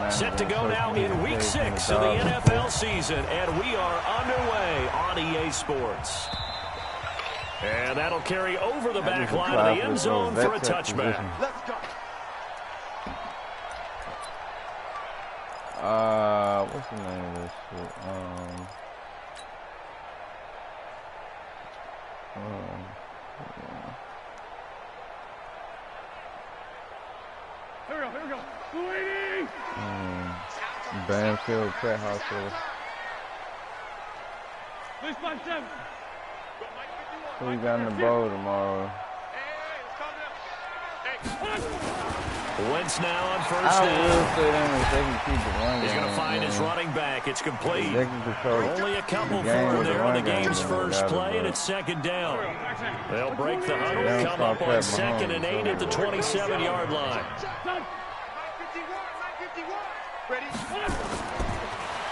Set to go now in Week 6 of the NFL season, and we are underway on EA Sports. And that'll carry over the back line of the end zone for a touchback. Let's go. What's the name of this shit? Here we go. Banfield Pet Hospital. Who we got in the bowl tomorrow? Wentz now on first down. He's going to find his running back. It's complete. Only a couple for him there on the game's first play, and it's second down. They'll break the huddle, come up on 2nd and 8 at the 27-yard line.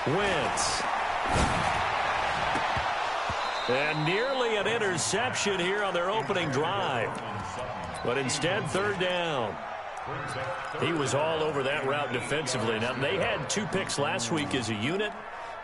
Wentz. And nearly an interception here on their opening drive. But instead, third down. He was all over that route defensively. Now, they had 2 picks last week as a unit.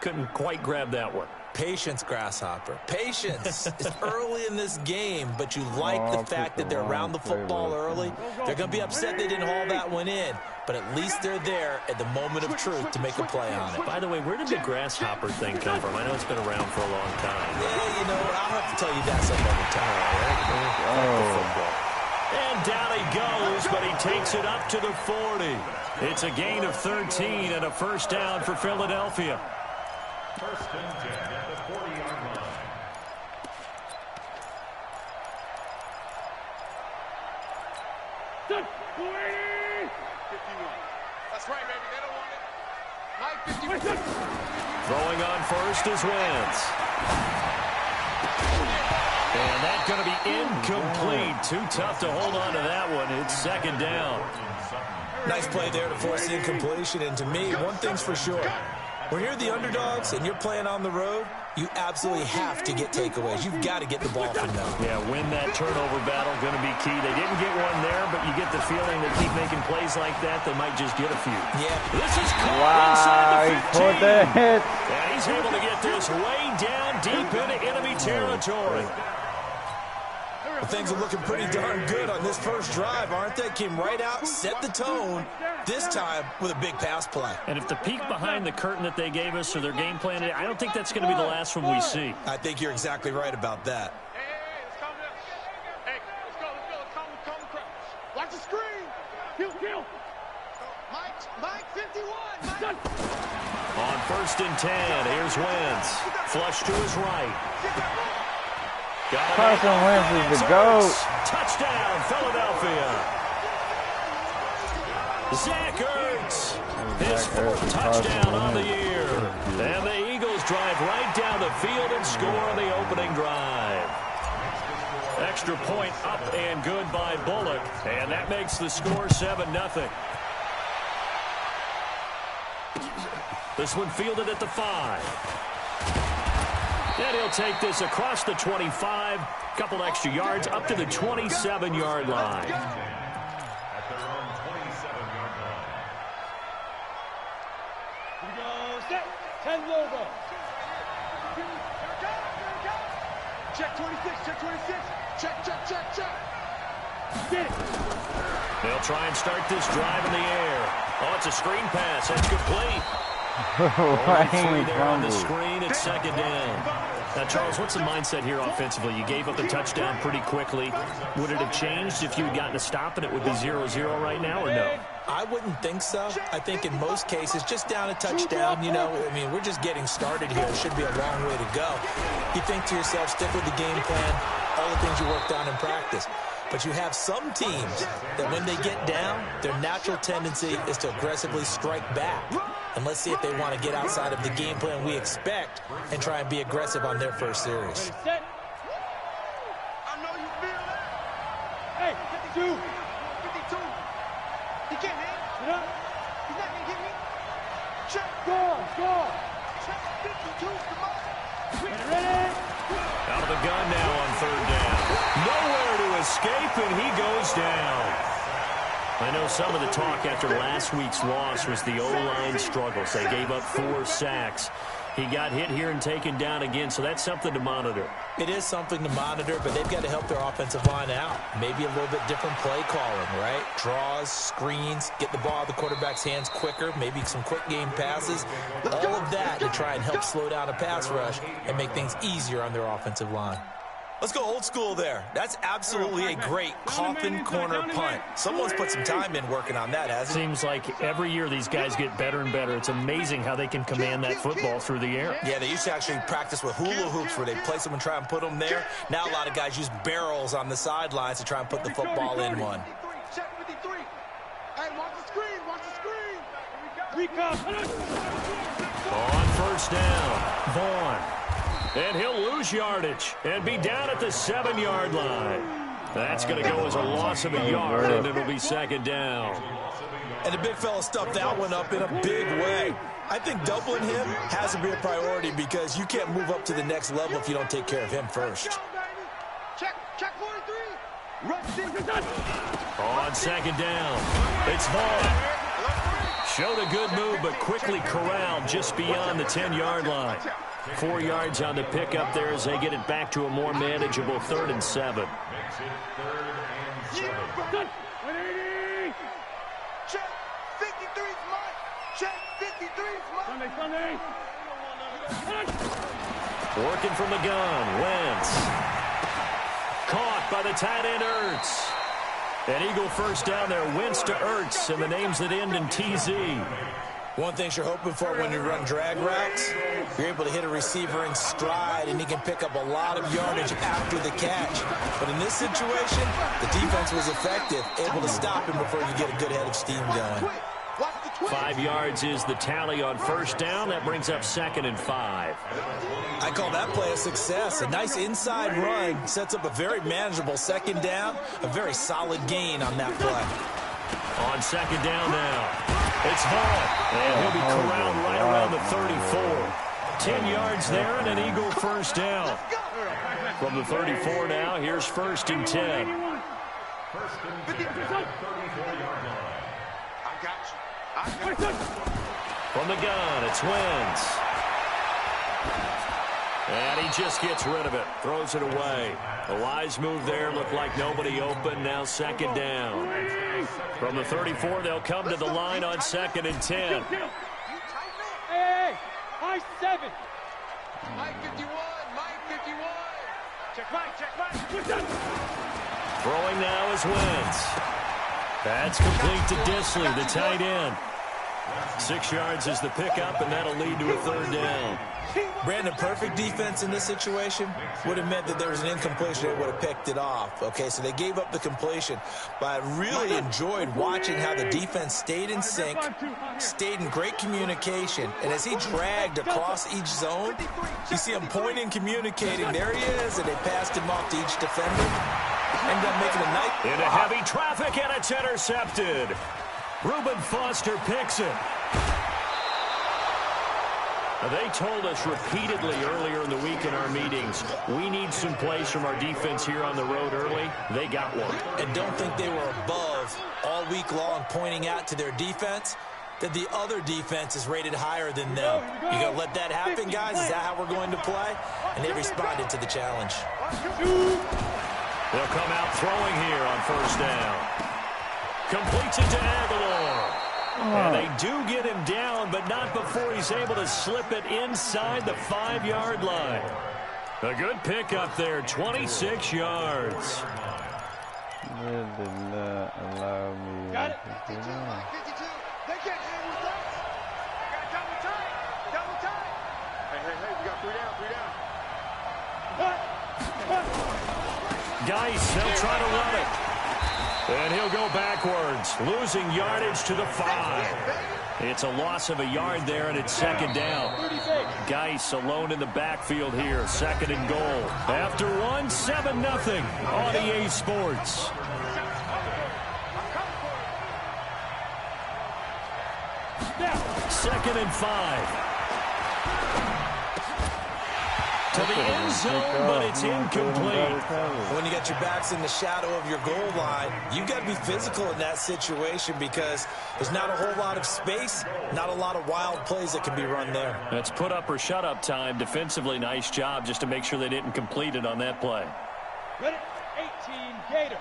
Couldn't quite grab that one. Patience, Grasshopper. Patience. It's early in this game, but you like the fact that they're around the football early. They're going to be upset they didn't haul that one in, but at least they're there at the moment of truth to make a play on it. By the way, where did the Grasshopper thing come from? I know it's been around for a long time. Yeah, you know, I'll have to tell you that some other time. And down he goes, but he takes it up to the 40. It's a gain of 13 and a first down for Philadelphia. First and 10 at the 40-yard line. That's right, baby. They don't want it. Mike 51. Throwing on first is Wentz. And that's going to be incomplete. Too tough to hold on to that one. It's second down. Nice play there to force the incompletion. And to me, one thing's for sure. When you're the underdogs and you're playing on the road, you absolutely have to get takeaways. You've got to get the ball from them. Yeah, win that turnover battle, going to be key. They didn't get one there, but you get the feeling they keep making plays like that, they might just get a few. Yeah. This is caught inside the 15. And he's able to get this way down deep into enemy territory. Well, things are looking pretty darn good on this first drive, aren't they? Came right out, set the tone, this time with a big pass play. And if the peek behind the curtain that they gave us or their game plan, I don't think that's going to be the last one we see. I think you're exactly right about that. Let's calm down. Hey, let's go. Calm the crowd. Watch the screen. Kill. Mike 51. On first and 10, here's Wentz. Flush to his right. Carson Wentz is the GOAT. Touchdown, Philadelphia. Zach Ertz, his 4th touchdown on the year. And the Eagles drive right down the field and score on the opening drive. Extra point up and good by Bullock. And that makes the score 7-0. This one fielded at the 5. And he'll take this across the 25, couple extra yards, up to the 27-yard line. At their own 27-yard line. Here we go. Set. 10 logo. Check 26. Check. Get it. They'll try and start this drive in the air. Oh, it's a screen pass. That's complete. Only 3 there on the screen. It's second down. Now, Charles, what's the mindset here offensively? You gave up the touchdown pretty quickly. Would it have changed if you had gotten a stop and it would be 0-0 right now, or no? I wouldn't think so. I think in most cases, just down a touchdown, you know, I mean, we're just getting started here. It should be a long way to go. You think to yourself, stick with the game plan, all the things you worked on in practice. But you have some teams that when they get down, their natural tendency is to aggressively strike back. And let's see if they want to get outside of the game plan we expect and try and be aggressive on their first series. I know you feel that. Hey, 52. He can't hit. He's not going to get me. Check. Go. Check 52. Come on. Ready. Out of the gun now on third down. Nowhere to escape, and he goes down. I know some of the talk after last week's loss was the O-line struggles. They gave up 4 sacks. He got hit here and taken down again, so that's something to monitor. It is something to monitor, but they've got to help their offensive line out. Maybe a little bit different play calling, right? Draws, screens, get the ball out of the quarterback's hands quicker, maybe some quick game passes. All of that to try and help slow down a pass rush and make things easier on their offensive line. Let's go old school there. That's absolutely a great coffin corner punt. Someone's put some time in working on that, hasn't it? Seems like every year these guys get better and better. It's amazing how they can command that football through the air. Yeah, they used to actually practice with hula hoops where they place them and try and put them there. Now a lot of guys use barrels on the sidelines to try and put the football in one. Check 53. Hey, watch the screen. Watch the screen. On first down, Vaughn. And he'll lose yardage and be down at the 7-yard line. That's going to go as a loss of a yard, and it'll be second down. And the big fella stuffed that one up in a big way. I think doubling him has to be a priority because you can't move up to the next level if you don't take care of him first. Check 43. On second down, it's Vaughn. Showed a good move, but quickly corralled just beyond the 10-yard line. 4 yards on the pickup there as they get it back to a more manageable 3rd and 7. Check 53's Mike. Check 53's Mike. Working from the gun, Wentz. Caught by the tight end, Ertz. An Eagle first down there, Wentz to Ertz, and the names that end in TZ. One thing you're hoping for when you run drag routes, you're able to hit a receiver in stride, and he can pick up a lot of yardage after the catch. But in this situation, the defense was effective, able to stop him before you get a good head of steam going. 5 yards is the tally on first down. That brings up 2nd and 5. I call that play a success. A nice inside run sets up a very manageable second down, a very solid gain on that play. On second down now, it's Vaughn, and he'll be corralled right around the 34. 10 yards there and an Eagle first down. From the 34 now, here's 1st and 10. First and 10 at the 34-yard line. From the gun, it's Wentz. And he just gets rid of it, throws it away. A wise move there, looked like nobody open, now second down. From the 34, they'll come to the line on 2nd and 10. Hey, Mike 7. Mike 51, Mike 51. Check Mike. Throwing now is Wentz. That's complete to Disley, the tight end. 6 yards is the pickup, and that'll lead to a 3rd down. Brandon, perfect defense in this situation would have meant that there was an incompletion that would have picked it off. Okay, so they gave up the completion, but I really enjoyed watching how the defense stayed in sync, stayed in great communication, and as he dragged across each zone, you see him pointing, communicating. There he is, and they passed him off to each defender. Ended up making a nice... Into heavy traffic, and it's intercepted. Reuben Foster picks it. They told us repeatedly earlier in the week in our meetings, we need some plays from our defense here on the road early. They got one. And don't think they were above all week long pointing out to their defense that the other defense is rated higher than them. You going to let that happen, guys? Is that how we're going to play? And they responded to the challenge. They'll come out throwing here on first down. Completes it to Aguilar. And they do get him down, but not before he's able to slip it inside the 5-yard line. A good pickup there, 26 yards. They did not allow me Got it. to do 52, that. 52. They can't hang with us. Got double time. Double time. Hey, we got 3 down. Geis, they'll try to run it. And he'll go backwards, losing yardage to the 5. It's a loss of a yard there, and it's second down. Geis alone in the backfield here, 2nd and goal. After one, 7-0 on EA Sports. Second and 5. To the end zone, but it's incomplete. When you got your backs in the shadow of your goal line, you've got to be physical in that situation because there's not a whole lot of space, not a lot of wild plays that can be run there. That's put up or shut up time. Defensively, nice job just to make sure they didn't complete it on that play. Ready? 18 Gator.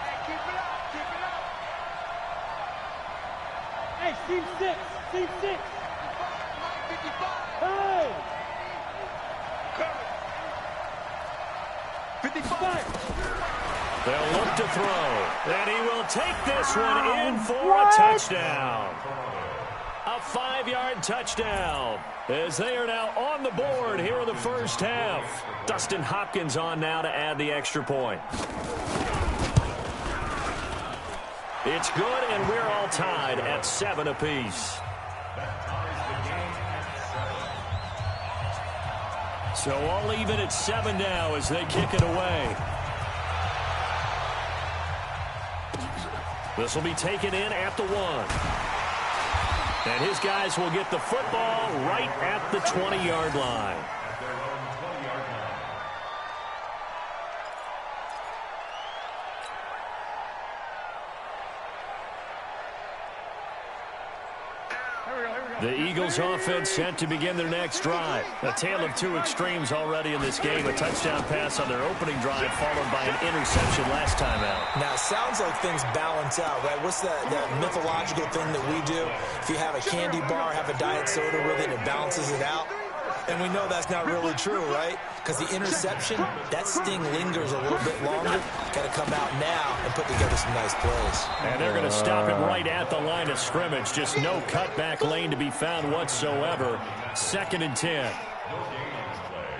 Hey, keep it up, keep it up. Hey, team 6, team 6. 55. Hey! 55. They'll look to throw, and he will take this one in for a touchdown. A 5-yard touchdown as they are now on the board here in the first half. Dustin Hopkins on now to add the extra point. It's good, and we're all tied at 7 apiece. So all even at 7 now as they kick it away. This will be taken in at the 1. And his guys will get the football right at the 20-yard line. The Eagles offense set to begin their next drive. A tale of two extremes already in this game. A touchdown pass on their opening drive followed by an interception last time out. Now, it sounds like things balance out, right? What's that mythological thing that we do? If you have a candy bar, have a diet soda with it, it balances it out. And we know that's not really true, right? Because the interception, that sting lingers a little bit longer. Got to come out now and put together some nice plays. And they're going to stop him right at the line of scrimmage. Just no cutback lane to be found whatsoever. 2nd and 10.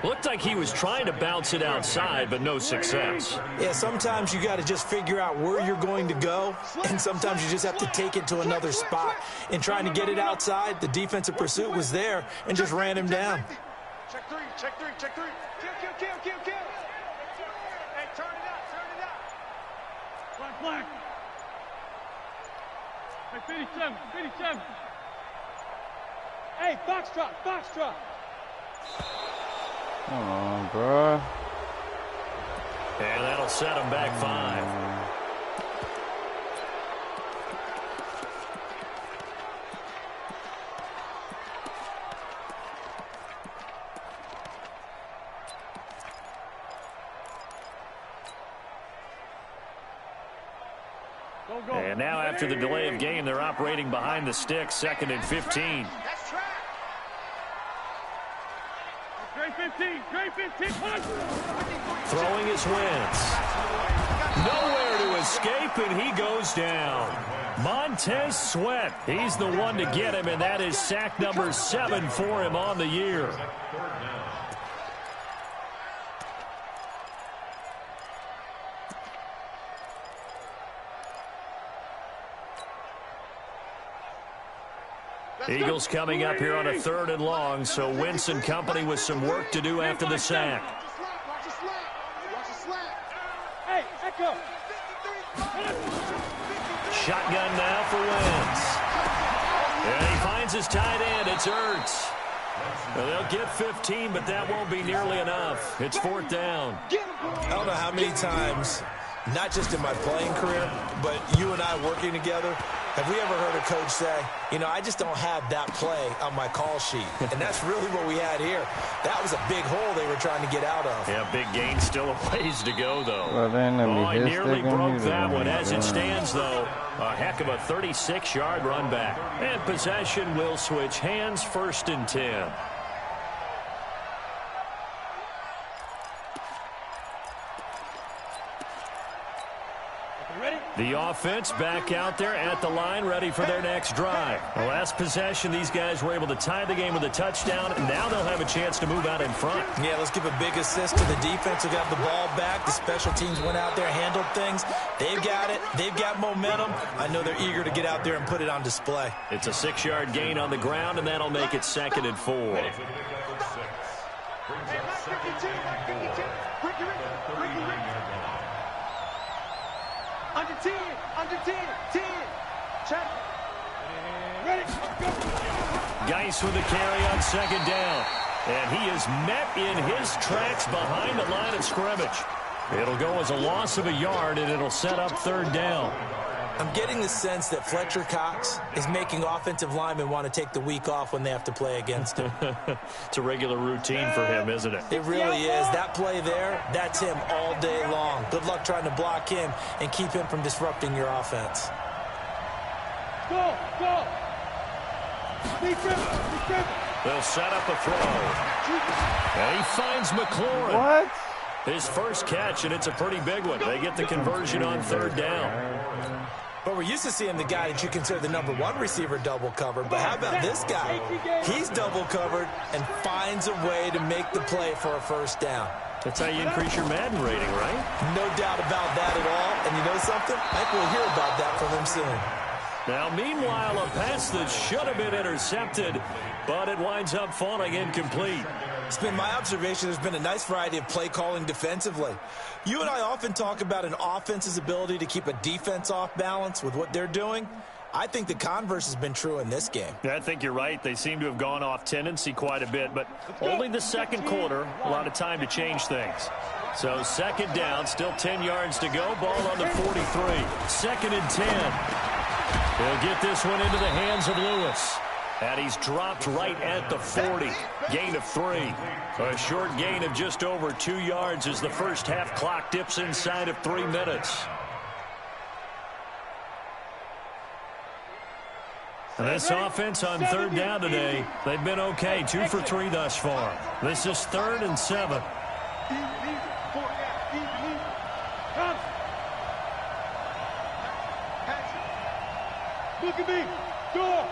Looked like he was trying to bounce it outside, but no success. Yeah, sometimes you got to just figure out where you're going to go, and sometimes you just have to take it to another spot. In trying to get it outside, the defensive pursuit was there and just ran him down. Check 3, check 3, check 3. Kill. Hey, turn it out. Black. Hey, 57. Hey, box drop. Come on, bro. And that'll set him back 5. And now after the delay of game, they're operating behind the sticks, 2nd and 15. That's track. Trey 15. Throwing his Wentz. Nowhere to escape, and he goes down. Montez Sweat, he's the one to get him, and that is sack number 7 for him on the year. Eagles coming up here on a 3rd and long, so Wentz and company with some work to do after the sack. Watch the slack. Hey, echo. Shotgun now for Wentz. And he finds his tight end. It's Ertz. Well, they'll get 15, but that won't be nearly enough. It's 4th down. I don't know how many times, not just in my playing career, but you and I working together, have we ever heard a coach say, you know, I just don't have that play on my call sheet. And that's really what we had here. That was a big hole they were trying to get out of. Yeah, big gain, still a ways to go, though. Well, then, I nearly broke that one. As it stands, though, a heck of a 36-yard run back. And possession will switch hands, 1st and 10. The offense back out there at the line, ready for their next drive. The last possession, these guys were able to tie the game with a touchdown, and now they'll have a chance to move out in front. Yeah, let's give a big assist to the defense who got the ball back. The special teams went out there, handled things. They've got it. They've got momentum. I know they're eager to get out there and put it on display. It's a 6-yard gain on the ground, and that'll make it 2nd and 4. Hey, 52. Under 10. Check. Ready. Go. Geis with the carry on 2nd down. And he is met in his tracks behind the line of scrimmage. It'll go as a loss of a yard, and it'll set up third down. I'm getting the sense that Fletcher Cox is making offensive linemen want to take the week off when they have to play against him. It's a regular routine for him, isn't it? It really is. That play there, that's him all day long. Good luck trying to block him and keep him from disrupting your offense. Go! They'll set up a throw. And he finds McLaurin. What? His first catch, and it's a pretty big one. They get the conversion on third down. But we're used to seeing the guy that you consider the #1 receiver double covered. But how about this guy? He's double covered and finds a way to make the play for a first down. That's how you increase your Madden rating, right? No doubt about that at all. And you know something? I think we'll hear about that from him soon. Now, meanwhile, a pass that should have been intercepted, but it winds up falling incomplete. It's been my observation there's been a nice variety of play calling defensively. You and I often talk about an offense's ability to keep a defense off balance with what they're doing. I think the converse has been true in this game. Yeah, I think you're right. They seem to have gone off tendency quite a bit, but only the second quarter, a lot of time to change things. So second down, still 10 yards to go. Ball on the 43. Second and 10. They'll get this one into the hands of Lewis. And he's dropped right at the 40. Gain of 3. A short gain of just over 2 yards as the first half clock dips inside of 3 minutes. And this offense on third down today, they've been okay. 2 for 3 thus far. This is 3rd and 7. Look at me. Go.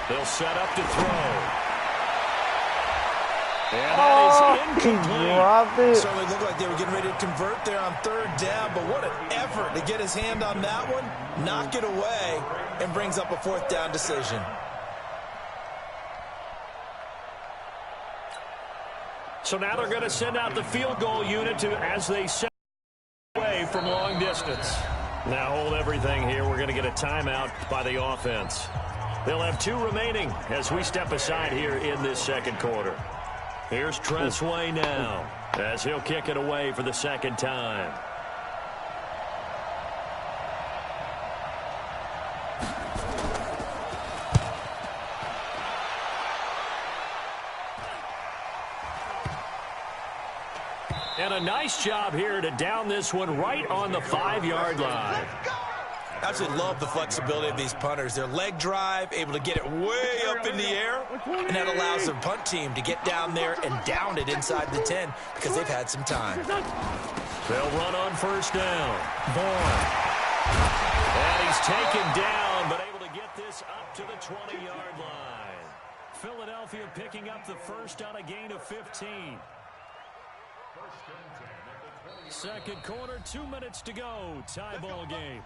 They'll set up to throw. And that is incomplete. It certainly looked like they were getting ready to convert there on third down, but what an effort to get his hand on that one, knock it away, and brings up a 4th down decision. So now they're going to send out the field goal unit as they set away from long distance. Now hold everything here. We're going to get a timeout by the offense. They'll have 2 remaining as we step aside here in this second quarter. Here's Tressway now as he'll kick it away for the second time. And a nice job here to down this one right on the 5-yard line. I absolutely love the flexibility of these punters. Their leg drive, able to get it way up in the air, and that allows their punt team to get down there and down it inside the 10 because they've had some time. They'll run on first down. Vaughn. And he's taken down, but able to get this up to the 20-yard line. Philadelphia picking up the first on a gain of 15. Second quarter, 2 minutes to go. Tie ball game.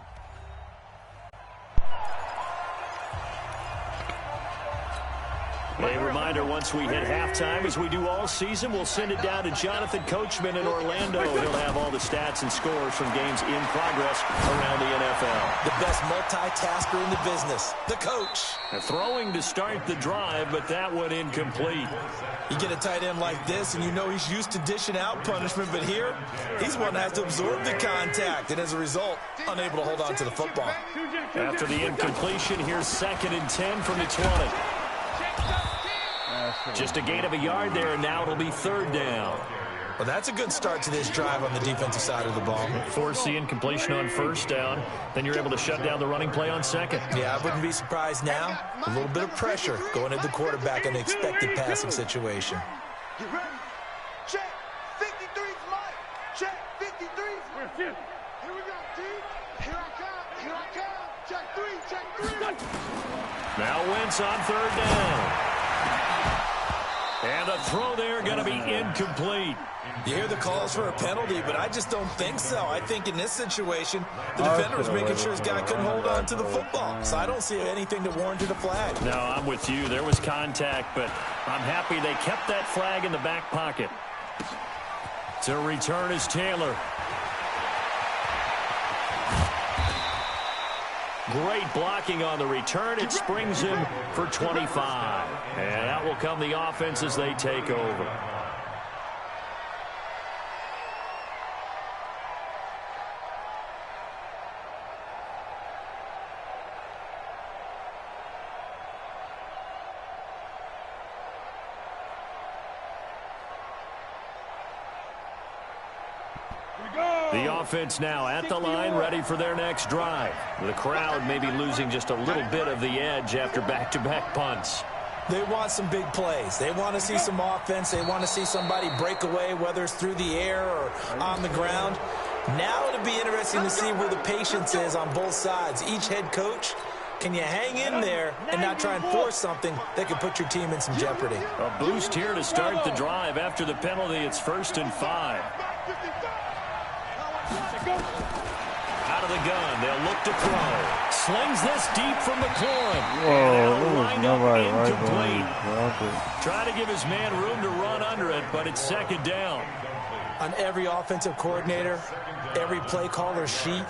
A reminder, once we hit halftime, as we do all season, we'll send it down to Jonathan Coachman in Orlando. He'll have all the stats and scores from games in progress around the NFL. The best multitasker in the business, the coach. Throwing to start the drive, but that one incomplete. You get a tight end like this, and you know he's used to dishing out punishment, but here, he's one that has to absorb the contact, and as a result, unable to hold on to the football. After the incompletion, here's 2nd and 10 from the 20. Just a gain of a yard there, and now it'll be 3rd down. Well, that's a good start to this drive on the defensive side of the ball. Force the incompletion on first down, then you're able to shut down the running play on second. Yeah, I wouldn't be surprised now. A little bit of pressure going at the quarterback in an expected passing situation. You ready? Check. 53's Mike. Check. 53's. Here we go, team. Here I come. Check 3. Now Wentz on 3rd down. And the throw there going to be incomplete. You hear the calls for a penalty, but I just don't think so. I think in this situation, the defender was making sure his guy couldn't hold on to the football. So I don't see anything that warranted a flag. No, I'm with you. There was contact, but I'm happy they kept that flag in the back pocket. To return is Taylor. Great blocking on the return. It springs him for 25. And that will come the offense as they take over. The offense now at the line, ready for their next drive. The crowd may be losing just a little bit of the edge after back-to-back punts. They want some big plays. They want to see some offense. They want to see somebody break away, whether it's through the air or on the ground. Now it'll be interesting to see where the patience is on both sides. Each head coach, can you hang in there and not try and force something that could put your team in some jeopardy? A boost here to start the drive. After the penalty, it's 1st and 5. Out of the gun, they'll look to throw. Slings this deep from McLaurin. Whoa, there was nobody right behind. Try to give his man room to run under it, but it's 2nd down. On every offensive coordinator, every play caller sheet,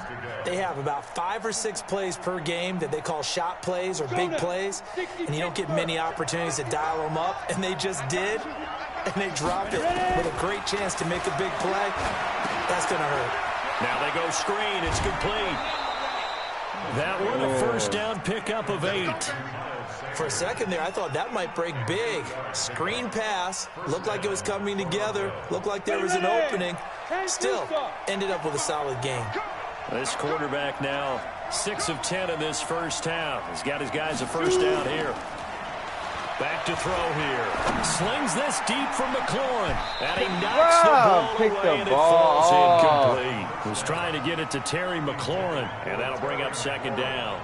they have about 5 or 6 plays per game that they call shot plays or big plays, and you don't get many opportunities to dial them up, and they just did, and they dropped it with a great chance to make a big play. That's going to hurt. Now they go screen. It's complete. That one, a 1st down pickup of 8. For a second there, I thought that might break big. Screen pass. Looked like it was coming together. Looked like there was an opening. Still, ended up with a solid game. This quarterback now 6 of 10 in this first half. He's got his guys a 1st down here. Back to throw here. Slings this deep from McLaurin. And he knocks the ball away, and it falls incomplete. Was trying to get it to Terry McLaurin, and that'll bring up 2nd down.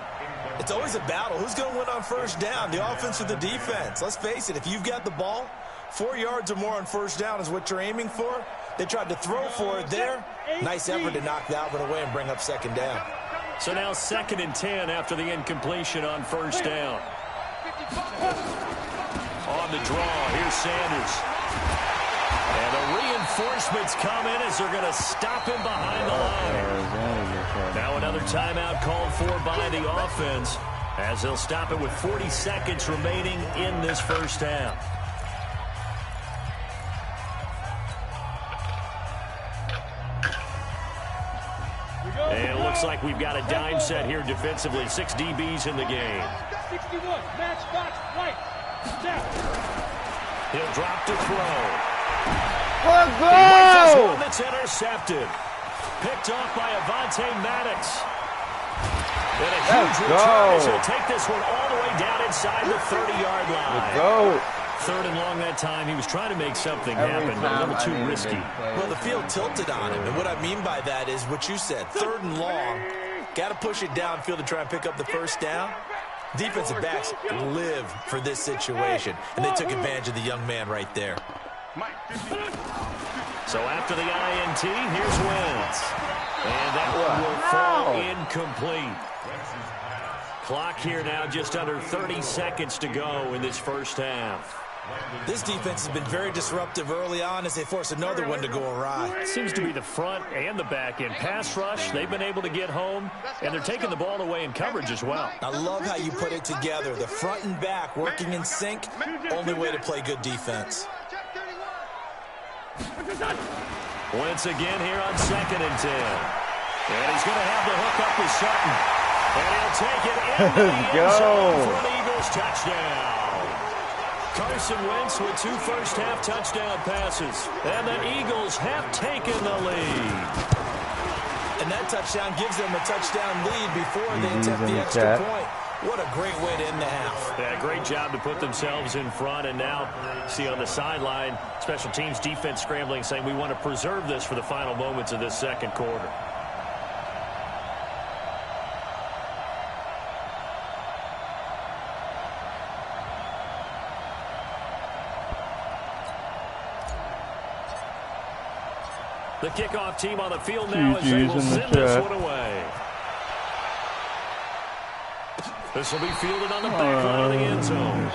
It's always a battle. Who's going to win on 1st down, the offense or the defense? Let's face it, if you've got the ball, 4 yards or more on 1st down is what you're aiming for. They tried to throw for it there. Nice effort to knock that one away and bring up 2nd down. So now 2nd and 10 after the incompletion on 1st down. On the draw, here's Sanders. And the reinforcements come in as they're going to stop him behind the line. Now another timeout called for by the offense as they'll stop it with 40 seconds remaining in this first half. And it looks like we've got a dime set here defensively. 6 DBs in the game. 61, match box, right. He'll drop to throw. Let's One go! that's intercepted. Picked off by Avonte Maddox. And a huge return as he'll take this one all the way down inside the 30-yard line. Let's go! 3rd and long that time. He was trying to make something happen, but a little too risky. Well, the field tilted on him, and what I mean by that is what you said. 3rd and long, got to push it downfield to try and pick up the 1st down. Defensive backs live for this situation, and they took advantage of the young man right there. So after the INT, here's Wentz. And that one will fall incomplete. Clock here now just under 30 seconds to go in this first half. This defense has been very disruptive early on as they force another one to go awry. It seems to be the front and the back end. Pass rush, they've been able to get home, and they're taking the ball away in coverage as well. I love how you put it together. The front and back working in sync, only way to play good defense. Once again here on 2nd and 10. And he's going to have the hook up with Sutton. And he'll take it into the end zone for an Eagles touchdown. Carson Wentz with 2 first-half touchdown passes. And the Eagles have taken the lead. And that touchdown gives them a touchdown lead before they attempt the extra point. What a great way to end the half. Yeah, great job to put themselves in front. And now, see on the sideline, special teams defense scrambling, saying we want to preserve this for the final moments of this 2nd quarter. The kickoff team on the field now as they will send this one away. This will be fielded on the back line of the end zone.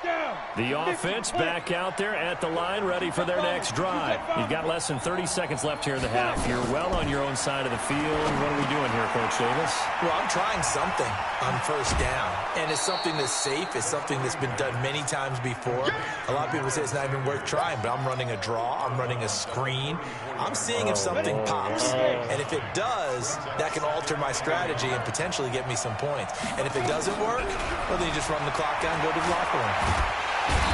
Down. The offense back out there at the line, ready for their next drive. You've got less than 30 seconds left here in the half. You're well on your own side of the field. What are we doing here, Coach Davis? Well, I'm trying something on first down, and it's something that's safe. It's something that's been done many times before. A lot of people say it's not even worth trying, but I'm running a draw. I'm running a screen. I'm seeing if something pops, and if it does, that can alter my strategy and potentially get me some points. And if it doesn't work, well, then you just run the clock down and go to the locker room.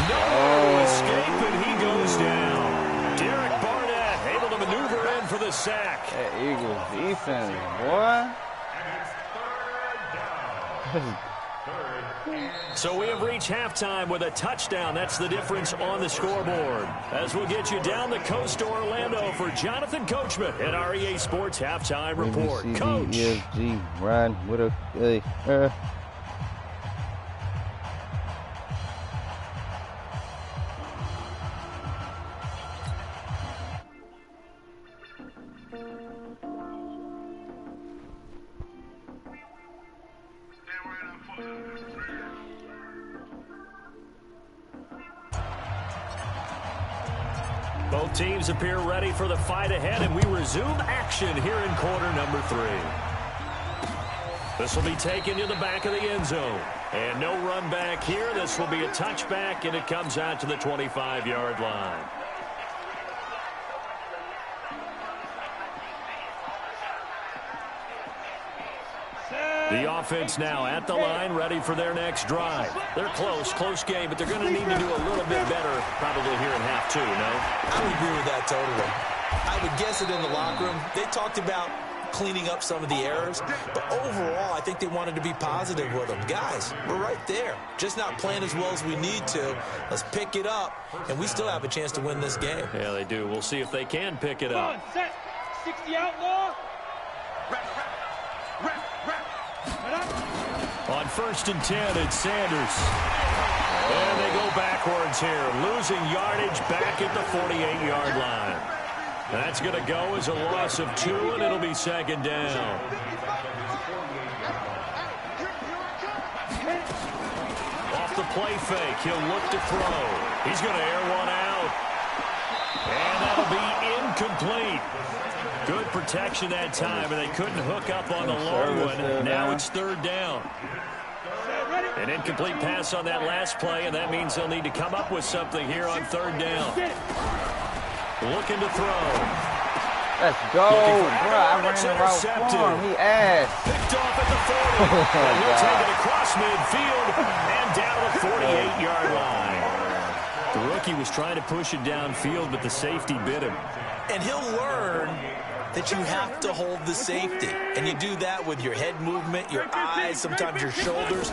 Nowhere to escape, and he goes down. Derek Barnett able to maneuver in for the sack. That Eagles defense, boy. So we have reached halftime with a touchdown. That's the difference on the scoreboard. As we'll get you down the coast to Orlando for Jonathan Coachman at our EA Sports Halftime Report. Coach. ESG, Ryan with a Both teams appear ready for the fight ahead, and we resume action here in quarter number 3. This will be taken to the back of the end zone. And no run back here. This will be a touchback, and it comes out to the 25-yard line. The offense now at the line, ready for their next drive. They're close game, but they're going to need to do a little bit better probably here in half 2, no? I would agree with that totally. I would guess it in the locker room. They talked about cleaning up some of the errors, but overall, I think they wanted to be positive with them. Guys, we're right there. Just not playing as well as we need to. Let's pick it up, and we still have a chance to win this game. Yeah, they do. We'll see if they can pick it up. Come on, set. 60 outlaw. On 1st and 10, it's Sanders. And they go backwards here, losing yardage back at the 48-yard line. That's going to go as a loss of 2, and it'll be 2nd down. Off the play fake, he'll look to throw. He's going to air one out. And that'll be incomplete. Good protection that time, and they couldn't hook up on the long one. Now it's 3rd down. An incomplete pass on that last play, and that means they'll need to come up with something here on 3rd down. Looking to throw. Let's go, bro. I ran the route for him. He asked. Picked off at the 40. And he'll take it across midfield and down to the 48-yard line. The rookie was trying to push it downfield, but the safety bit him. And he'll learn that you have to hold the safety. And you do that with your head movement, your eyes, sometimes your shoulders.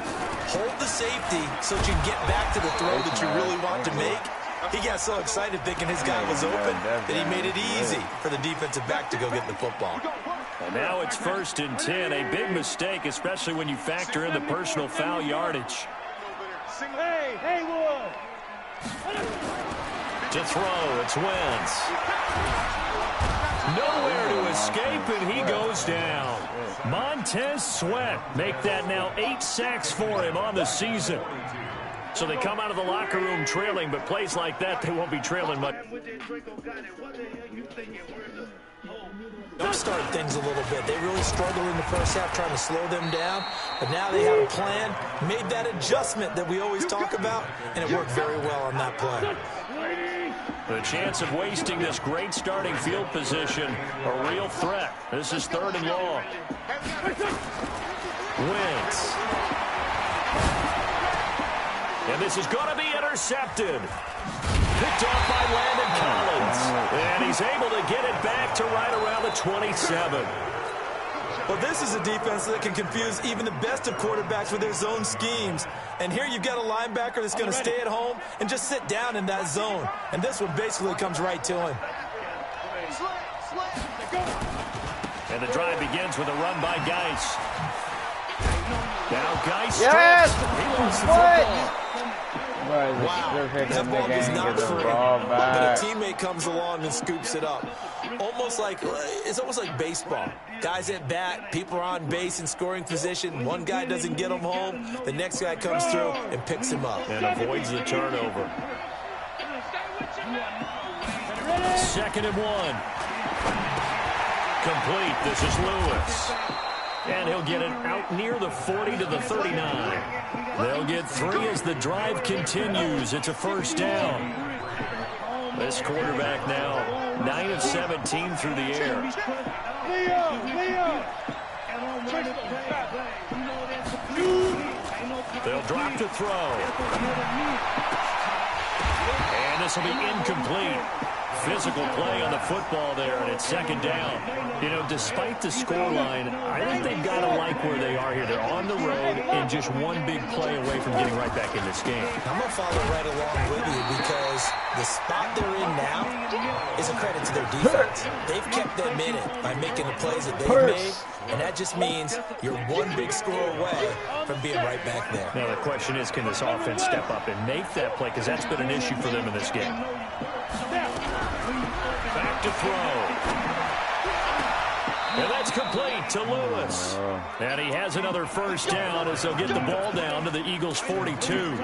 Hold the safety so that you can get back to the throw that you really want to make. He got so excited thinking his guy was open that he made it easy for the defensive back to go get the football. And now it's 1st and 10. A big mistake, especially when you factor in the personal foul yardage. Hey, Haywood. To throw, it's Wentz. Nowhere to escape, and he goes down. Montez Sweat make that now 8 sacks for him on the season. So they come out of the locker room trailing, but plays like that, they won't be trailing much. Start things a little bit. They really struggled in the first half trying to slow them down, but now they have a plan, made that adjustment that we always talk about, and it worked very well on that play. The chance of wasting this great starting field position, a real threat. This is 3rd and long. Wentz. And this is going to be intercepted. Picked off by Landon Collins. And he's able to get it back to right around the 27. Well, this is a defense that can confuse even the best of quarterbacks with their zone schemes. And here you've got a linebacker that's going to stay at home and just sit down in that zone. And this one basically comes right to him. And the drive begins with a run by Geis. Now Geis Yes! He lost the What? football. Wow, that ball was not free, but a teammate teammate comes along and scoops it up. It's almost like baseball. Guys at bat, people are on base in scoring position. One guy doesn't get him home. The next guy comes through and picks him up. And avoids the turnover. 2nd and 1. Complete. This is Lewis. And he'll get it out near the 40 to the 39. They'll get 3 as the drive continues. It's a first down. This quarterback now 9 of 17 through the air. They'll drop to throw. And this will be incomplete. Physical play on the football there, and it's 2nd down. You know, despite the scoreline, I think they've got to like where they are here. They're on the road and just one big play away from getting right back in this game. I'm going to follow right along with you because the spot they're in now is a credit to their defense. They've kept them in it by making the plays that they've made, and that just means you're one big score away from being right back there. Now, the question is, can this offense step up and make that play? Because that's been an issue for them in this game. Back to throw. And that's complete to Lewis. And he has another first down as they'll get the ball down to the Eagles' 42.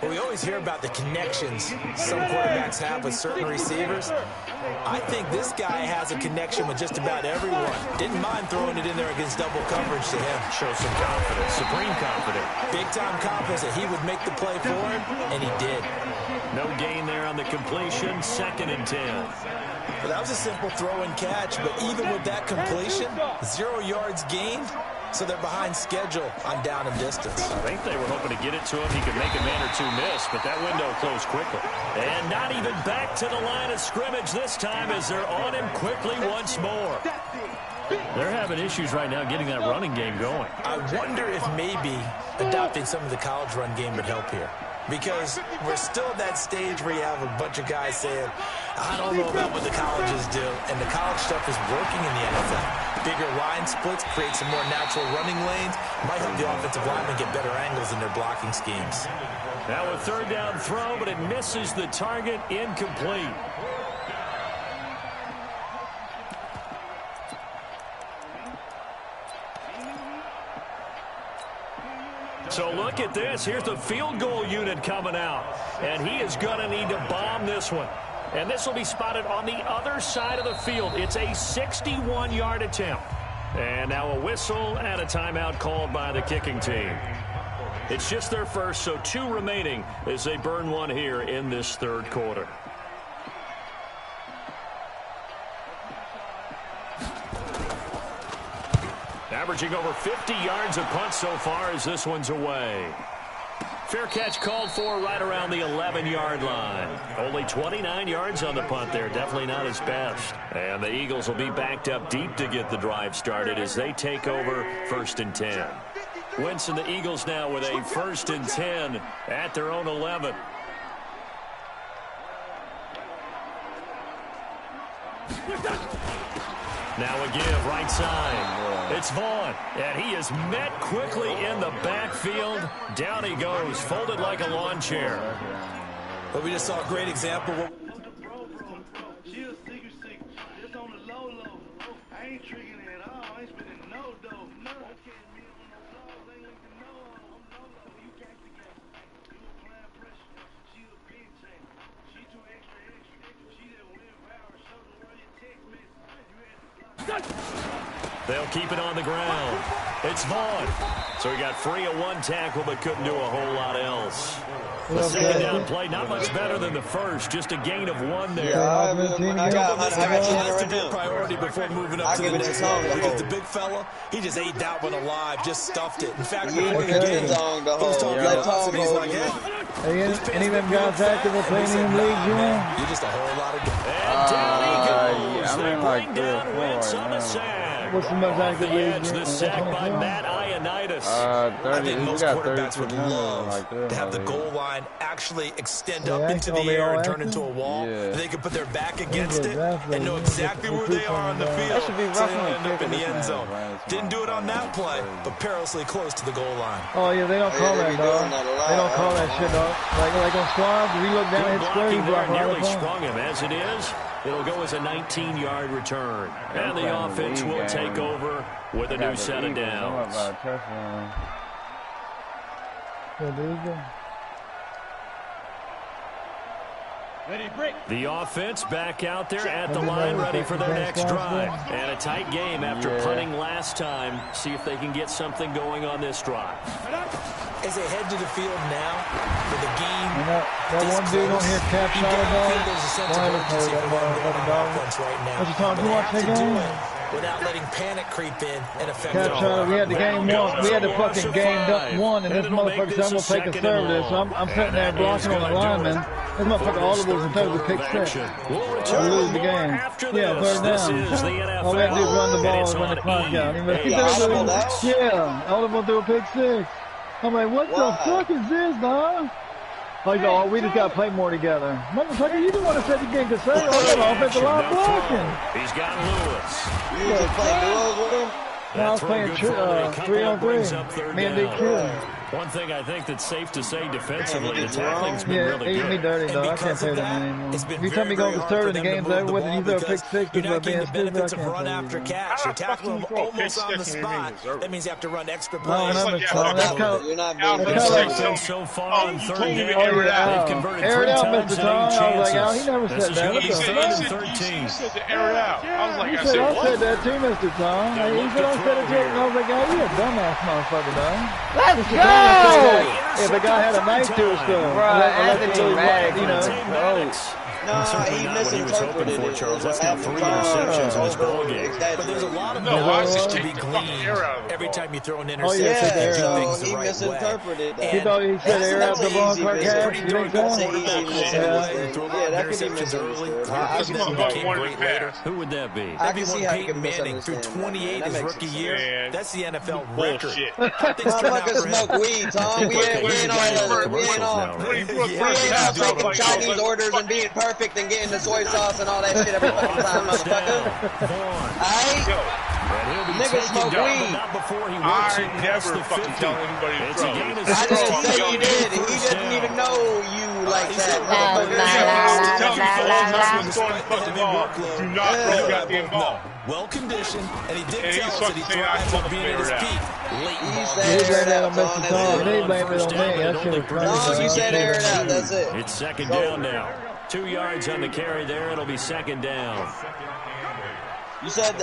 Well, we always hear about the connections some quarterbacks have with certain receivers. I think this guy has a connection with just about everyone. Didn't mind throwing it in there against double coverage to him. Shows some confidence, supreme confidence. Big-time confidence that he would make the play for him, and he did. No gain there on the completion, 2nd and 10. Well, that was a simple throw and catch, but even with that completion, 0 yards gained, so they're behind schedule on down and distance. I think they were hoping to get it to him. He could make a man or two miss, but that window closed quickly. And not even back to the line of scrimmage this time as they're on him quickly once more. They're having issues right now getting that running game going. I wonder if maybe adopting some of the college run game would help here. Because we're still at that stage where you have a bunch of guys saying, I don't know about what the colleges do. And the college stuff is working in the NFL. Bigger line splits, create some more natural running lanes. Might help the offensive linemen get better angles in their blocking schemes. Now a 3rd down throw, but it misses the target, incomplete. So look at this. Here's the field goal unit coming out. And he is going to need to bomb this one. And this will be spotted on the other side of the field. It's a 61-yard attempt. And now a whistle and a timeout called by the kicking team. It's just their first, so 2 remaining as they burn one here in this 3rd quarter. Averaging over 50 yards a punt so far as this one's away. Fair catch called for right around the 11-yard line. Only 29 yards on the punt there. Definitely not his best. And the Eagles will be backed up deep to get the drive started as they take over 1st and 10. Wentz and the Eagles now with a 1st and 10 at their own 11. Now a give, right side. It's Vaughn, and he is met quickly in the backfield. Down he goes, folded like a lawn chair. But we just saw a great example. They'll keep it on the ground. It's Vaughn. So he got free of one tackle but couldn't do a whole lot else. The second down play, not much better than the first. Just a gain of 1 there. This guy has to be a priority before moving up to the next level. Because the big fella, he just ate that one alive, just stuffed it. In fact, before the game, he was talking to us, and he's like, hey, any of them guys active or playing in leagues, you know? You're just a whole lot of... And down he goes. They bring down Wentz on the sack. What's the most Off the active edge, the league? sack by Matt Ioannidis. 30. I think most got quarterbacks would 32 love like this, to have the like goal line actually extend Yeah, up into the actually, air all and turn into a active? wall. Yeah. They can put their back against it exactly. and know exactly where they are on the That field, should be so they roughing don't the end up in the kicker end this zone. man, right? Didn't do it on that play, but perilously close to the goal line. Oh, yeah, they don't call that, dog. They don't call that shit, dog. Like on squads, we look down and hit square, you Blocking block there right nearly up on. sprung him. As it is, it'll go as a 19-yard return. And the offense will take over with a new set of downs. The offense back out there at the line, ready for their next drive. And a tight game after punting last time. See if they can get something going on this drive. As they head to the field now, with the game that one dude on here cap shot a dog. there's a sense of urgency for them going on offense right now. What's your time? You watch that game? Without letting panic creep in and affect Cap shot. We had the game won. We had the fucking game won, and this motherfucker said I'm gonna take a conservative. So I'm sitting there blocking on the lineman. This motherfucker audibles and throws a pick six. We lose the game. Yeah, third down. All we have to do is run the ball and run the clock out. Yeah, audible threw a pick six. I'm like, what the fuck is this, dog? Like, oh, we just got to play more together. Motherfucker, you didn't want to set the game conservative. I got offensive line blocking. He's got Lewis. You just play duos with him? No, I was playing 3-on-3. Me and DQ. One thing I think that's safe to say defensively, the tackling's been really good. Me dirty, though. I can't play that anymore. Every time you go conservative, the game's over with, and you throw a pick six, you're not getting the stupid. benefits of run after catch. You're tackling them almost on the spot. That means you have to run extra plays. You're not being so far on third down. They've converted air it out, Mr. Tom. I was like, oh, he never This said is that. going to be What the 3rd and 13. He said to air it out. I was like, He I said, said, I what? said that too, Mr. Tom. He said, I said it too, and I was like, oh, you a dumbass motherfucker, dog. Let's go! If the guy had a knife to his stuff, you know. No, he misinterpreted it. Charles. That's now 3 interceptions in this ball game. But there's a lot of just to be take the fucking air out of the every ball. time you throw an Oh, yeah, interception. take the air So out. he misinterpreted that. He thought he said air out the ball, car catch. You think That's so? an easy misunderstanding. Yeah, that could be misunderstood. This motherfucker wanted to pass. Who would that be? I That'd be can see what how you Peyton can Manning threw misunderstand 28 that. his That rookie makes year. sense. That's the NFL record. Bullshit. Things turn out Motherfuckers for him. smoke weed, Tom. We ain't all taking Chinese orders and being perfect and getting the soy sauce and all that shit every fucking time, motherfucker. Alright? Niggas smoke weed. I never fucking tell anybody to throw. I didn't say you did. He didn't even know you like that, motherfucker. Do not throw the goddamn ball. Well conditioned, and he did And tell he's us that he fucking saying, thrives I on being at his fucking peak. He blamed that on Mr. Tom. He didn't blame it on me. That shit was funny. No, you said air it out. That's it. It's 2nd down now. 2 yards on the carry there. It'll be 2nd down. You said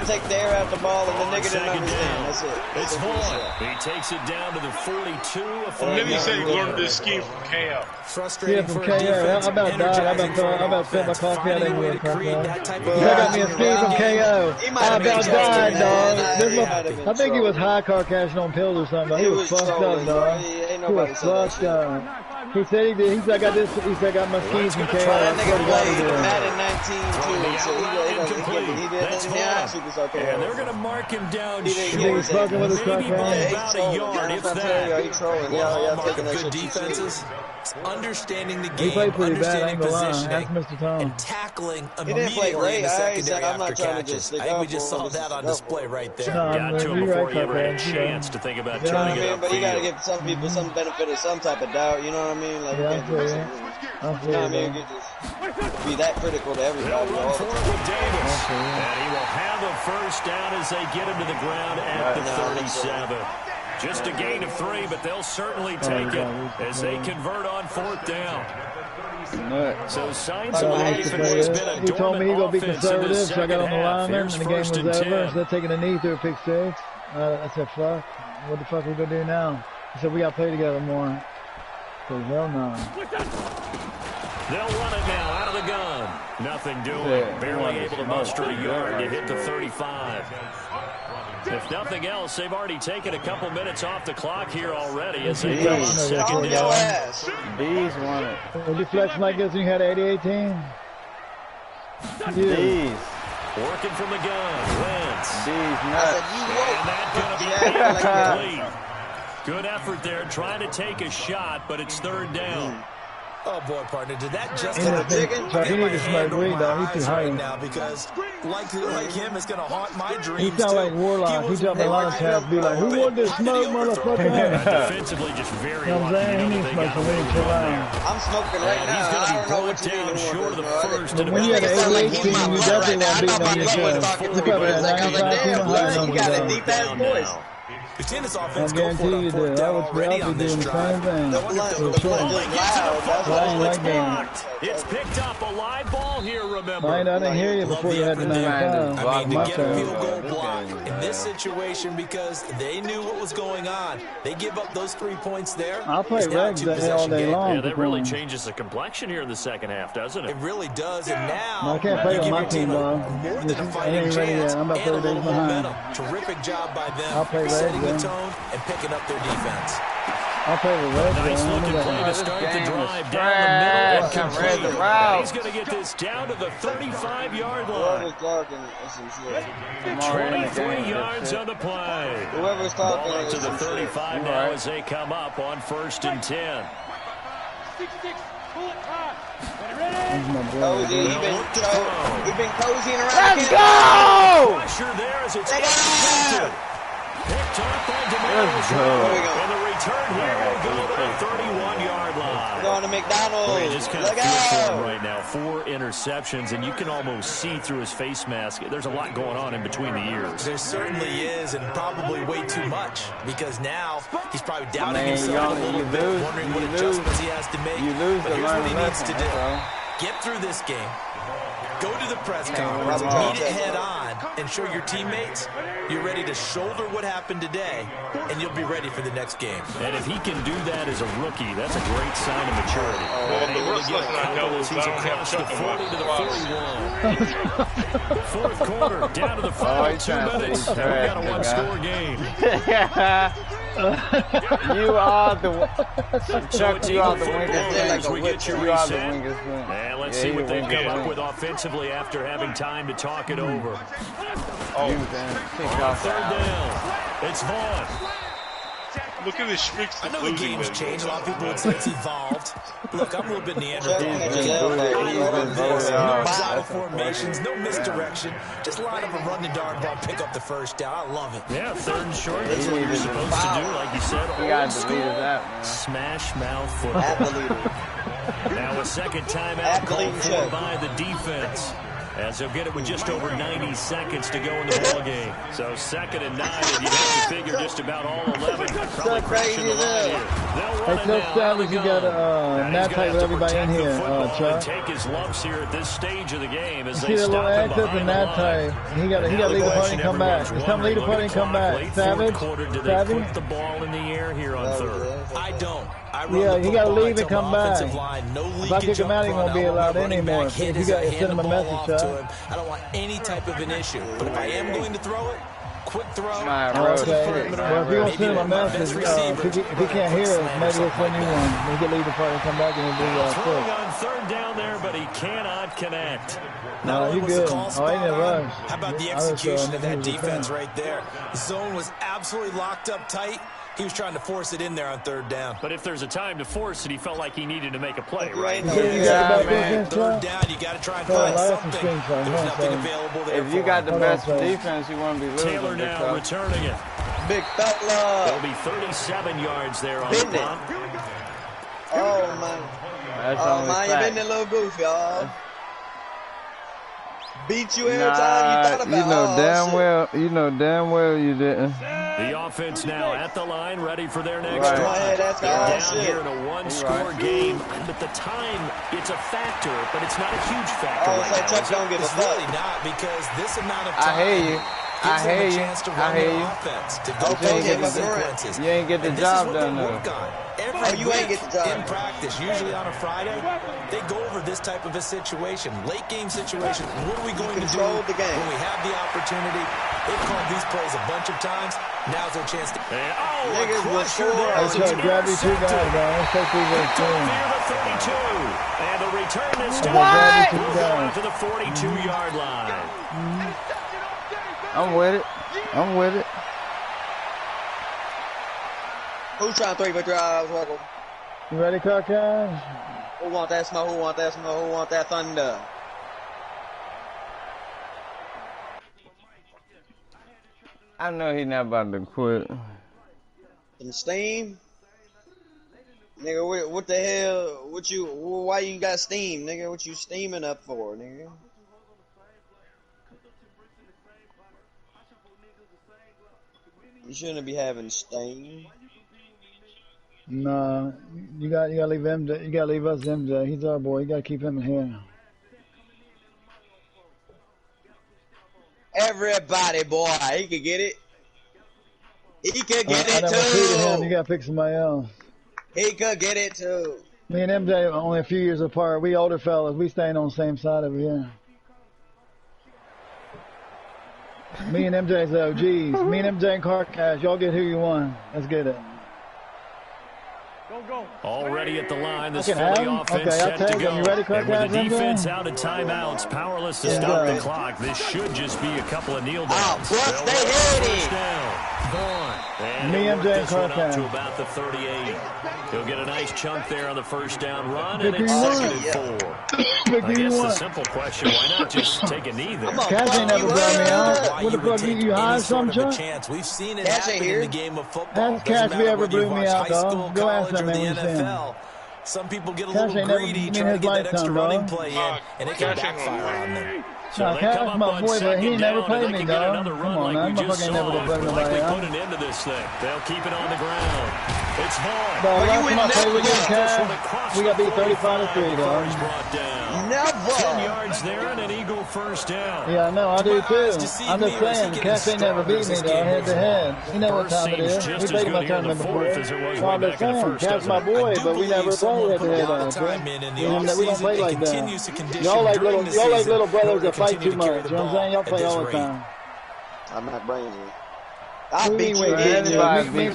take the air out the ball, and the nigga didn't understand. That's it. It's Vaughn. He takes it down to the 42. And then he said he learned this scheme from KO. Yeah, from KO. I about died. I about spit my coffee out everywhere. I got me a scheme from KO. I about died, dog. I think he was high car cashing on pills or something. He was fucked up, dog. He was fucked up. He said he did. He said I got this. He said I got my schemes from KO. That nigga played Madden 19 too, so he did. And they're going to mark him down short. He's fucking with his Maybe by about a yard, if that. He's trolling. Good defenses, understanding the He game, played pretty bad, I understanding ain't gonna lie. positioning, Ask Mr. Tom. and tackling He didn't play immediately in great. the I ain't secondary said I'm not after trying to catches. just stick I think we up just for saw him. that on display right there. No, Got to him you're before right, he ever had a Cocker. chance to think about Yeah. turning it I mean, but you gotta upfield. give some people some benefit of some type of doubt. You know what I mean? Like, Yeah, you can't just, I you know what I mean? You just be that critical to everybody They'll run all the for it time. with Davis. And he will have a first down as they get him to the ground at the 37. Just a gain of 3, but they'll certainly take it as they convert on 4th down. So signs of life in what's been a He told me he gonna be dormant offense in conservative, this so I got second on the half. lineman, Here's and the game 1st was and over. 10. Instead of taking a knee through a pick six, I said, fuck, what the fuck we gonna do now? He said, we gotta play together more. I said, hell no. They'll run it now out of the gun. Nothing doing. Barely able to muster a yard to hit the 35. If nothing else, they've already taken a couple minutes off the clock here already as they go on 2nd down. Bees won it. Would you flex like this when you had an 88 team? Bees. Working from the gun. Wentz. These nuts. And that's going to be incomplete. Good effort there, trying to take a shot, but it's third down. Oh boy, partner, did that just He need to smoke weed, though. He's too high right now because, like him, it's going to haunt my dreams. He sound like Warlock. He jumped in line to be like, "Who won this smoke, motherfucker?" Defensively, just very You know what I'm saying? He needs to smoke some weed. Chill out. I'm smoking right now. He's going to I be don't know brought what you down mean. short of the first. But when you had an 88 team, you definitely want to beat on yourself. You probably had 95 team high on You got a yourself. deep ass voice. We've seen this I offense go for guarantee it you on fourth did. I down would already be on this doing the same drive. thing. The blunt just loud. That's I ain't all. like that. Blocked. It's picked up a live ball here, remember. I didn't hear you before you had the 95. I mean, My to get a turn. field goal block in this situation because they knew what was going on. They give up those 3 points there. I'll play It's now a regs two-possession all day game. long. Yeah, that really for changes the complexion here in the second half, doesn't it? It really does, and now No, I can't play you with give my your team, team dog. more than a I fighting ain't ready chance yet. I'm about and a 30 days little behind. momentum. Terrific job by I'll play them setting Reds, the yeah. tone and picking up their defense. I'll play with Reds. Nice looking play to This start the game is drive down trash. the I middle. read the And route. he's going to get this down to the 35-yard line. Whoever's talking, listen, shit. I'm already in the 23 game. yards on the play. Whoever's Ball talking, up to the listen, shit. 35 now as they come up on 1st and 10. Kozy, he been cozying around. Let's go! Pressure there as it's Take it! intercepted. Picked off by Let's go. And the return here will go to the 31-yard line. Going to McDonald's. You just kind of Look feel for him out. right now. 4 interceptions, and you can almost see through his face mask. There's a lot going on in between the ears. There certainly is, and probably way too much, because now he's probably doubting Man, himself a you little bit, lose, wondering you what lose. adjustments he has to make. You lose But to here's learn what he a needs to lesson. do. That's all. Get through this game. Go to the press Hey, conference, Rob, meet it head on, and show your teammates you're ready to shoulder what happened today, and you'll be ready for the next game. And if he can do that as a rookie, that's a great sign of maturity. And able to get a couple as he's across the 40 to the 41. Fourth quarter, down to the final 2 minutes. And we got a one-score game. You are the Chuck, it's you are Eagle the football weakest as we link. get your You are the reset. weakest link. And let's Yeah, see you what they weakest come up link. with offensively after having time to talk it over. You then kick off Third out. down. It's Vaughn. Look at his streaks I of know the losing game's this. changed. A lot of people would say it's evolved. Look, I'm a little bit Neanderthal. He's been been voted- I he's love been this. voted No off. exotic formations, no misdirection. Just line up and run the darn ball, pick up the first down. I love it. Yeah, 3rd and short. That's what you're supposed to do, like you said. You gotta Old delete school his app, man. smash mouth football. Athlete. Now a second timeout Athlete called for check. by the defense. As they'll get it with just over 90 seconds to go in the ball game. So 2nd and 9, and you'd have to figure just about all 11 probably crashing the line here. They'll run Hey, it tell now. Savage you got Now Nat he's type gonna have with to everybody in protect the here, football and Chuck. take his lumps here at this stage of the game as See they that little stop him ad clip behind in the Nat line. type. He got to Now lead the the party question and come back. everyone's It's time to lead the wondering, party and come look at the back. clock, late Savage, fourth quarter, do they Savage. put the ball in the air here on 3rd? I don't. I run Yeah, the he gotta football leave and until come my back. offensive line, no If I kick leakage him out, up he front. won't be I don't allowed want my in running anymore. back hit If you as got I to hand send him the a ball message, off to Chuck. him. I don't want any type of an issue. But if I am going to throw it, quick throw, My out to road the Okay. perimeter. Well, if you don't Maybe send him a one of my message, best receivers, if he can't hear us, maybe he'll send you one. He can leave the party and come back and he'll do Throwing quick. on 3rd down there, but he cannot connect. No, Not only you was the good. call Oh, spot he didn't on, rush. how about the I was, execution of he that was defense defending. right there? The zone was absolutely locked up tight. He was trying to force it in there on 3rd down. But if there's a time to force it, he felt like he needed to make a play, right? You said you Yeah, got the man. best defense, 3rd Chuck? down, you got to try and Hold on, find I have some something. screenshots. There's Hold on, nothing Sam. available there If you for got him. the Hold on, best Sam. defense, you won't be losing. Taylor big now fella. returning it. Big fella. There'll be 37 yards there on the Bend it. punt. Oh, man. That's Oh, only man, you fact. been a little goofy, y'all. Beat you every time you thought about you know oh, damn shit. well. You know damn well you didn't. The offense now at the line, ready for their next Right. Go drive. ahead, that's They're all down shit. here in a one-score right. game. But the time, it's a factor, but it's not a huge factor Oh, right it's like now. Chuck don't give a It's fuck. really not, because this amount of I time, hear you. I hear you. I hear you. To go you ain't get the job done though. You ain't get the job in practice. Usually on a Friday, they go over this type of a situation, late game situation. What are we going to do when we have the opportunity? They've called these plays a bunch of times. Now's their chance to. Niggas will sure grab these two guys, man. Let's take these guys. The 32. And the return this time will go out to the 42-yard line. I'm with it. I'm with it. Who's trying to 3-foot drives, Wuggle? You ready, Carcass? Who want that smoke? Who want that smoke? Who want that thunder? I know he's not about to quit. Some steam? Nigga, what the hell? Why you got steam, nigga? What you steaming up for, nigga? You shouldn't be having steam. Nah, you gotta leave MJ. You gotta leave us MJ. He's our boy. You gotta keep him in here. Everybody, boy, he could get it. He could get it I too. Him. You gotta pick somebody else. He could get it too. Me and MJ are only a few years apart. We older fellas. We staying on the same side over here. Me and MJ's OGs. Me and MJ and Carcass. Y'all get who you want. Let's get it. Go. Already at the line, this Philly offense set to go. You ready, and with the defense out of timeouts, powerless to stop the clock, this should just be a couple of kneel downs. First down. And me and MJ and Carcass to about the 38. He'll get a nice chunk there on the first down run, and it's 2nd and 4. I guess the simple question, why not just take a knee there? Cash ain't never brought me out. What the fuck, you hide some, Chuck? We've seen it happen in the game of football. Ask Cash if he ever blew me out, dog. Go ask him, man, when you see him. Some people get a little greedy trying to get that extra running play in, and it can backfire on them. So Cash my boy, but he never played me, dog. Come on, man. Motherfucker ain't never gonna play nobody out. Put an end to this thing. They'll keep it on the ground. It's Vaughn. Dog, last time I played with you, Cash, we got beat 35-3, dog. Never. 10 yards there and an Eagle first down. Yeah, I know, I do too. I'm just saying, Cash ain't never beat me, dog, head to head. You know what time it is. We played my tournament before. I'm just saying, Cash my boy, but we never played head to head on it. We don't play like that. Y'all like little brothers that fight too much. You know what I'm saying? Y'all play all the time. I'm not bringing you. I beat you again. You ass, man. You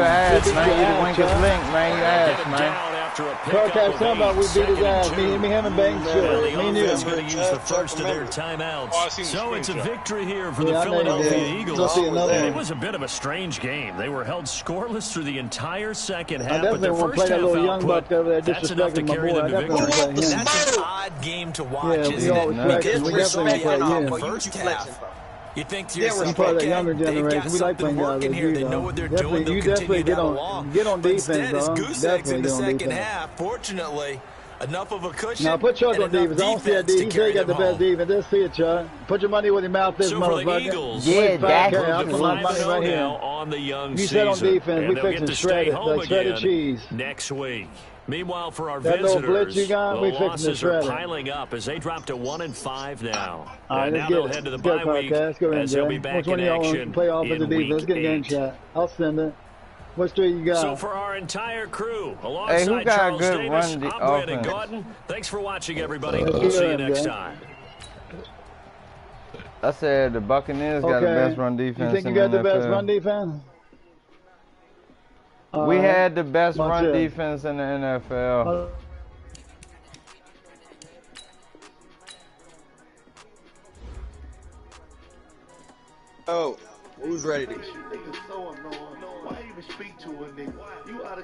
ass, man. You the weakest link, man. You ass, man. Carcass, talking about we beat his ass. Me, him, and Bang shit. Me and you. Going to use the first of their timeouts. So it's a victory here for the Philadelphia Eagles. And it was a bit of a strange game. They were held scoreless through the entire second half. But their first half output, that's enough to carry them to victory. That's an odd game to watch, isn't it? We definitely play him. First half. You think to yourself, part of the younger generation. We like playing guys like you, they know what they're doing. You definitely get on defense, though. Definitely get on defense. Half. Fortunately, enough of a cushion. Now put Chuck on defense. I don't see that defense. He said he got the best defense. Let's see it, Chuck. Put your money where your mouth is, motherfucker. Yeah, Daddy. I'll put my money right here. On the young you said on defense, we fixing shredded, like shredded cheese. Next week. Meanwhile, for our that visitors, blitz you got, the losses are piling up as they drop to 1-5 now. All right, now they'll head to the bye week as they'll be back in action play off in week Let's get a game shot. I'll send it. What street you got? So for our entire crew, alongside Charles Davis, I'm Brandon Gordon. Thanks for watching, everybody. We'll see you next time. I said the Buccaneers got the best run defense. You think you got the best run defense? We had the best run defense in the NFL. Oh, who's ready to? Why even speak to a nigga? You out of